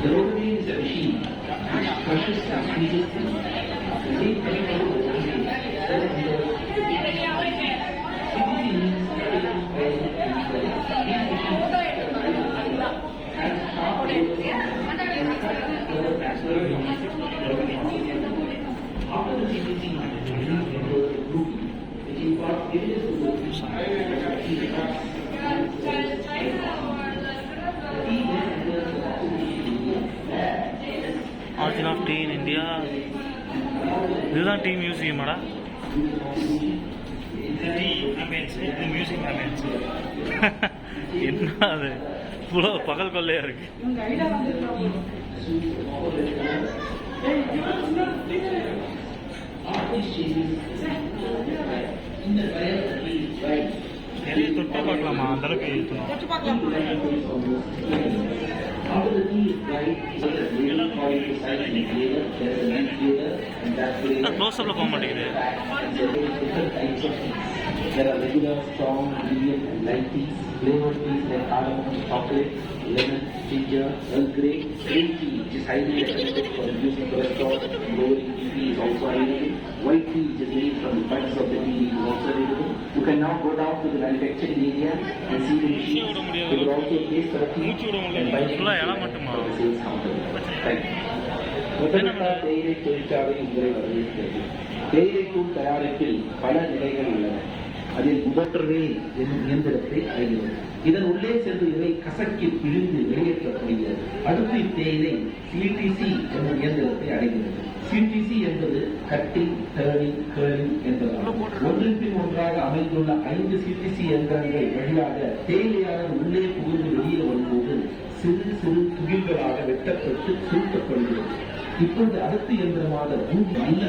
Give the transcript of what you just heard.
The rotary is a machine which crushes and squeezes things. The same chemical is released so that the CPC means critical oil transfer. These machines have sharp rollers further transfer after the CPC is released into the group, which imparts areas to the Origin of tea in India. இதுதான் tea மியூசியமாடா? Tea அமேன்ஸ், இது museum அமேன்ஸ். என்ன அது இவ்வளோ பகல் கொள்ளையா இருக்கு. தொட்டு பார்க்கலாமா? அந்த அளவுக்கு எழுத்தணும். After the tea is dried, there is a really coil beside the inhaler, there is an inhaler, and that's where close அப்ல போக மாட்டேங்குது. different types of teas. There are regular, strong, medium, and light teas. Flavored teas like cardamom, chocolate, lemon, ginger, Earl Grey. Green tea, which is highly recommended for reducing cholesterol, lowering BP, is also available. White tea, which is made from the buds of the tea, is also available. You can now go down to the manufacturing area and see the machines. You will also taste the tea and buy the sales counter. Thank you. முதல்ல தேயிலை தொழிற்சாலை உங்களை வரவேற்கிறது. தேயிலை தூள் தயாரிப்பில் பல நிலைகள் உள்ளன. அதில் முதற்றவே என்னும் இயந்திரத்தை அடைகிறது. இதன் உள்ளே சென்று இதை கசக்கி பிழிந்து வெளியேற்றப்படுகிறது. அடுத்து இத்தேயிலை சிடிசி என்னும் இயந்திரத்தை அடைகிறது. சிடிசி என்பது கட்டிங், டர்னிங், கர்லிங் என்பதாகும். ஒன்றின் பின் ஒன்றாக அமைந்துள்ள 5 சிடிசி இயந்திரங்கள் வழியாக தேயிலையாளர் உள்ளே புகுந்து வெளியே வரும்போது சிறு சிறு துகில்களாக வெட்டப்பட்டு சுருட்டப்படுகிறது. இப்பொழுது அடுத்த இயந்திரமாக நல்ல